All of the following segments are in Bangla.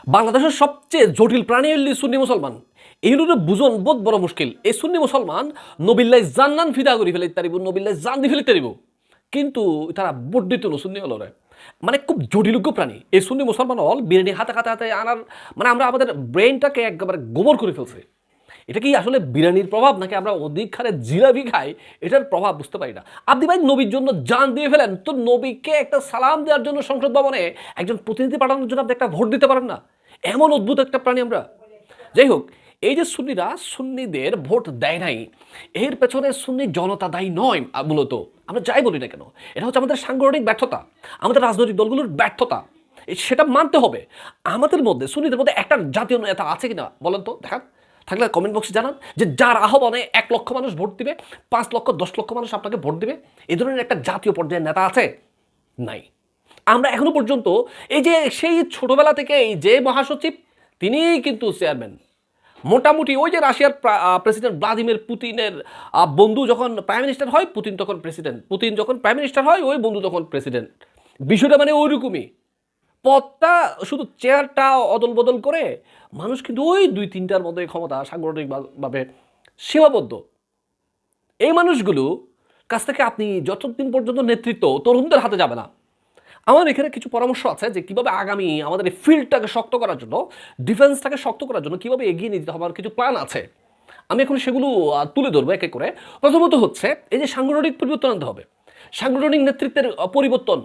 বাংলাদেশের সবচেয়ে জটিল প্রাণী হইল সুন্নি মুসলমান। এইগুলোর বুঝন বোধ বড় মুশকিল। এই সুন্নি মুসলমান নবিল্লাই জান্নান ফিদা করি ফেলে তারিব, নবিল্লাই জান দি ফেলে তারিব, কিন্তু তারা ভোট দিত না সুন্নি হলরে। মানে খুব জটিলজ্ঞ প্রাণী এই সুন্নি মুসলমান হল। বিরিয়ানি হাতে হাতে হাতে আনার মানে আমরা আমাদের ব্রেনটাকে একেবারে গোবর করে ফেলছে। এটা কি আসলে বিরিয়ানির প্রভাব নাকি আমরা অধিক হারে জিলাপি খাই এটার প্রভাব বুঝতে পারি না। আপনি ভাই নবীর জন্য জান দিয়ে ফেলেন, তো নবীকে একটা সালাম দেওয়ার জন্য সংসদ ভবনে একজন প্রতিনিধি পাঠানোর জন্য আপনি একটা ভোট দিতে পারেন না? এমন অদ্ভুত একটা প্রাণী আমরা। যাই হোক, এই যে সুন্নিরা সুন্নিদের ভোট দেয় নাই, এর পেছনে সুন্নি জনতা দায়ী নয়। মূলত আমরা যাই বলি না কেন, এটা হচ্ছে আমাদের সাংগঠনিক ব্যর্থতা, আমাদের রাজনৈতিক দলগুলোর ব্যর্থতা। সেটা মানতে হবে। আমাদের মধ্যে সুন্নিদের মধ্যে একটা জাতীয় নেতা আছে কিনা বলেন তো, দেখান। থাকলে কমেন্ট বক্সে জানান যে যার আহ্বানে 1 লক্ষ মানুষ ভোট দিবে, 5 লক্ষ 10 লক্ষ মানুষ আপনাকে ভোট দিবে, এই ধরনের একটা জাতীয় পর্যায়ের নেতা আছে? নাই। আমরা এখনো পর্যন্ত এই যে সেই ছোটবেলা থেকে এই যে মহাসচিব, তিনিই কিন্তু চেয়ারম্যান। মোটামুটি ওই যে রাশিয়ার প্রেসিডেন্ট ভ্লাদিমির পুতিনের বন্ধু যখন প্রাইম মিনিস্টার হয়, পুতিন তখন প্রেসিডেন্ট, পুতিন যখন প্রাইম মিনিস্টার হয়, ওই বন্ধু তখন প্রেসিডেন্ট। বিষয়টা মানে ওইরকমই। পদটা শুধু চেয়ারটা অদল বদল করে, মানুষ কিন্তু ওই 2-3টার মধ্যে ক্ষমতা সাংগঠনিকভাবে সীমাবদ্ধ। এই মানুষগুলো কাছ থেকে আপনি যতদিন পর্যন্ত নেতৃত্ব তরুণদের হাতে যাবে না। আমার এখানে কিছু পরামর্শ আছে যে কীভাবে আগামী আমাদের এই ফিল্ডটাকে শক্ত করার জন্য, ডিফেন্সটাকে শক্ত করার জন্য কীভাবে এগিয়ে নিয়ে যেতে হবে, কিছু প্ল্যান আছে। আমি এখন সেগুলো তুলে ধরবো এক এক করে। প্রথমত হচ্ছে এই যে সাংগঠনিক পরিবর্তন আনতে হবে। সাংগঠনিক নেতৃত্বের পরিবর্তন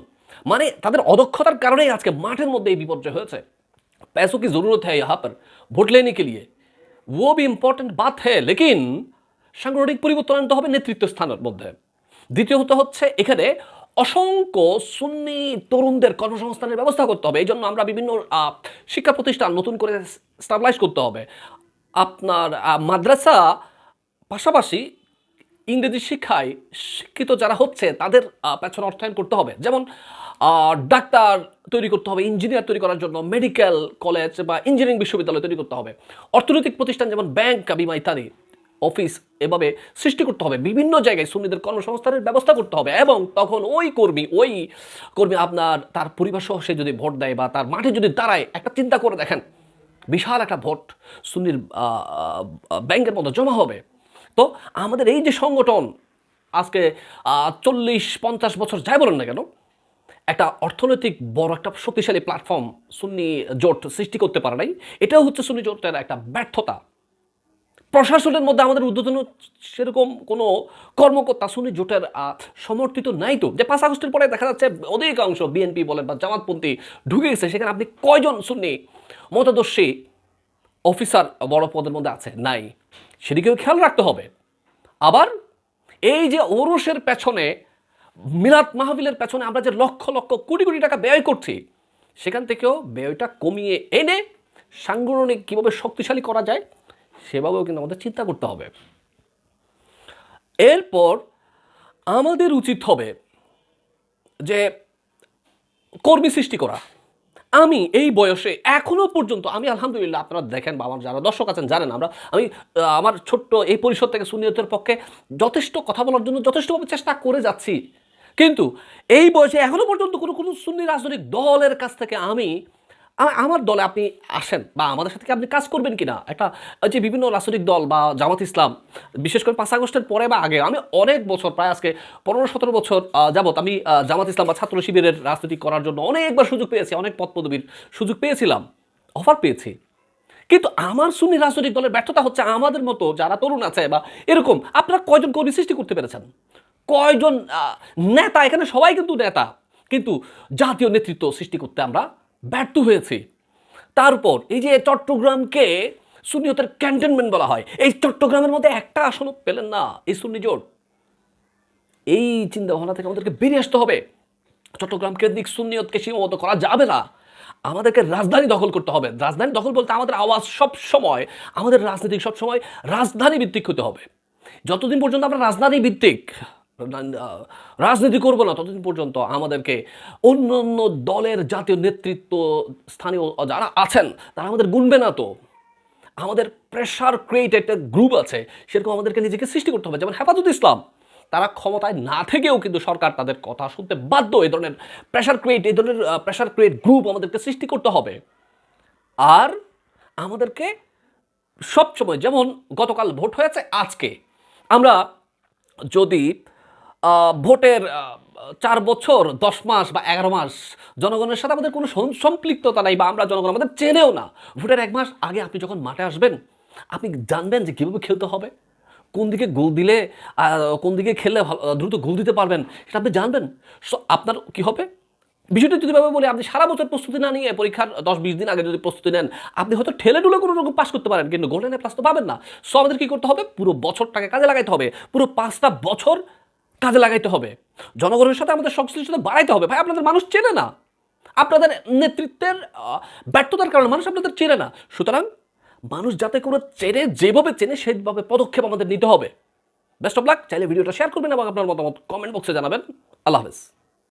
মানে তাদের অদক্ষতার কারণেই আজকে মাঠের মধ্যে এই বিপর্যয় হয়েছে। पैसों की ज़रूरत है यहाँ पर वोट लेने के लिए, वो भी ইম্পর্টেন্ট বাত হ্যাঁ, লেকিন সাংগঠনিক পরিবর্তন আনতে হবে নেতৃত্ব স্থানের মধ্যে। দ্বিতীয়ত হচ্ছে এখানে অসংখ্য সুন্নি তরুণদের কর্মসংস্থানের ব্যবস্থা করতে হবে। এই জন্য আমরা বিভিন্ন শিক্ষা প্রতিষ্ঠান নতুন করে স্টাবলাইজ করতে হবে। আপনার মাদ্রাসা পাশাপাশি ইংরেজি শিক্ষায় শিক্ষিত যারা হচ্ছে তাদের পেছনে অর্থায়ন করতে হবে। যেমন ডাক্তার তৈরি করতে হবে, ইঞ্জিনিয়ার তৈরি করার জন্য মেডিকেল কলেজ বা ইঞ্জিনিয়ারিং বিশ্ববিদ্যালয় তৈরি করতে হবে। অর্থনৈতিক প্রতিষ্ঠান যেমন ব্যাংক, বিমা ইত্যাদি অফিস এভাবে সৃষ্টি করতে হবে। বিভিন্ন জায়গায় সুন্নিদের কর্মসংস্থানের ব্যবস্থা করতে হবে। এবং তখন ওই কর্মী আপনার তার পরিবার সহ সে যদি ভোট দেয় বা তার মাঠে যদি দাঁড়ায়, একটা চিন্তা করে দেখেন, বিশাল একটা ভোট সুন্নির ব্যাংকের মতো জমা হবে। তো আমাদের এই যে সংগঠন আজকে 40-50 বছর যাই বলেন না কেন, একটা অর্থনৈতিক বড় একটা শক্তিশালী প্ল্যাটফর্ম সুন্নি জোট সৃষ্টি করতে পারে নাই। এটাও হচ্ছে সুন্নি জোটের একটা ব্যর্থতা। প্রশাসনের মধ্যে আমাদের ঊর্ধ্বতন সেরকম কোনো কর্মকর্তা সুন্নি জোটের সমর্থিত নাই। তো যে 5 আগস্টের পরে দেখা যাচ্ছে অধিকাংশ বিএনপি বলেন বা জামাতপন্থী ঢুকে গেছে, সেখানে আপনি কয়জন সুন্নি মতাদর্শী অফিসার বড় পদের মধ্যে আছে? নাই। সেদিকেও খেয়াল রাখতে হবে। আবার এই যে ওরসের পেছনে, মিলাদ মাহফিলের পেছনে আমরা যে লক্ষ লক্ষ কোটি কোটি টাকা ব্যয় করছি, সেখান থেকেও ব্যয়টা কমিয়ে এনে সাংগঠনিক কীভাবে শক্তিশালী করা যায় সেভাবেও কিন্তু আমাদের চিন্তা করতে হবে। এরপর আমাদের উচিত হবে যে কর্মী সৃষ্টি করা। আমি এই বয়সে এখনো পর্যন্ত আমি আলহামদুলিল্লাহ, আপনারা দেখেন বা আমার যারা দর্শক আছেন জানেন, আমি আমার ছোট্ট এই পরিষদ থেকে সুন্নিয়তের পক্ষে যথেষ্ট কথা বলার জন্য যথেষ্টভাবে চেষ্টা করে যাচ্ছি। কিন্তু এই বয়সে এখনো পর্যন্ত কোনো সুন্নি রাজনৈতিক দলের কাছ থেকে আমার দলে আপনি আসেন বা আমাদের সাথে আপনি কাজ করবেন কিনা, একটা যে বিভিন্ন রাজনৈতিক দল বা জামাত ইসলাম, বিশেষ করে 5 আগস্টের পরে বা আগে, আমি অনেক বছর, প্রায় আজকে 15-17 বছর যাবত আমি জামাত ইসলাম বা ছাত্র শিবিরের রাজনীতি করার জন্য অনেকবার সুযোগ পেয়েছি, অনেক পদ পদবীর সুযোগ পেয়েছিলাম, অফার পেয়েছি। কিন্তু আমার সুন্নি রাজনৈতিক দলের ব্যর্থতা হচ্ছে আমাদের মতো যারা তরুণ আছে বা এরকম, আপনারা কয়জন কর্মী সৃষ্টি করতে পেরেছেন? কয়জন নেতা? এখানে সবাই কিন্তু নেতা, কিন্তু জাতীয় নেতৃত্ব সৃষ্টি করতে আমরা ব্যর্থ হয়েছি। তারপর এই যে চট্টগ্রামকে সুন্নিয়তের ক্যান্টনমেন্ট বলা হয়, এই চট্টগ্রামের মধ্যে একটা আসনও পেলেন না এই সুন্নি জোট। এই চিন্তা ভাবনা থেকে আমাদেরকে বেরিয়ে আসতে হবে। চট্টগ্রাম কেন্দ্রিক সুন্নিয়তকে সীমাবদ্ধ করা যাবে না। আমাদেরকে রাজধানী দখল করতে হবে। রাজধানী দখল বলতে আমাদের আওয়াজ সব সময়, আমাদের রাজনীতি সব সময় রাজধানী ভিত্তিক হতে হবে। যতদিন পর্যন্ত আমরা রাজধানী ভিত্তিক রাজনীতি করব না, ততদিন পর্যন্ত আমাদেরকে অন্য অন্য দলের জাতীয় নেতৃত্ব স্থানীয় যারা আছেন তারা আমাদের গুনবে না। তো আমাদের প্রেশার ক্রিয়েট একটা গ্রুপ আছে, সেরকম আমাদেরকে নিজেকে সৃষ্টি করতে হবে। যেমন হেফাজত ইসলাম, তারা ক্ষমতায় না থেকেও কিন্তু সরকার তাদের কথা শুনতে বাধ্য। এই ধরনের প্রেশার ক্রিয়েট গ্রুপ আমাদেরকে সৃষ্টি করতে হবে। আর আমাদেরকে সবসময়, যেমন গতকাল ভোট হয়েছে, আজকে আমরা যদি ভোটের 4 বছর 10 মাস বা 11 মাস জনগণের সাথে আমাদের কোনো সম্পৃক্ততা নাই, বা আমরা জনগণ আমাদের চেনেও না, ভোটের 1 মাস আগে আপনি যখন মাঠে আসবেন, আপনি জানবেন যে কীভাবে খেলতে হবে, কোন দিকে গোল দিলে, কোন দিকে খেললে দ্রুত গোল দিতে পারবেন, সেটা আপনি জানবেন। সো আপনার কী হবে, বিষয়টা যদি ভাবে বলি, আপনি সারা বছর প্রস্তুতি না নিয়ে পরীক্ষার 10-20 দিন আগে যদি প্রস্তুতি নেন, আপনি হয়তো ঠেলে টুলে কোনো রকম পাস করতে পারেন, কিন্তু গোল্ডেন এ প্লাস তো পাবেন না। সো আমাদের কী করতে হবে, পুরো বছরটাকে কাজে লাগাইতে হবে, পুরো 5টা বছর কাজে লাগাইতে হবে, জনগণের সাথে আমাদের সংশ্লিষ্টতা বাড়াইতে হবে। ভাই, আপনাদের মানুষ চেনে না, আপনাদের নেতৃত্বের ব্যর্থতার কারণে মানুষ আপনাদের চেনে না। সুতরাং মানুষ যাতে করে চেনে, যেভাবে চেনে সেইভাবে পদক্ষেপ আমাদের নিতে হবে। Best of luck. চাইলে ভিডিওটা শেয়ার করবেন এবং আপনার মতামত কমেন্ট বক্সে জানাবেন। আল্লাহ হাফেজ।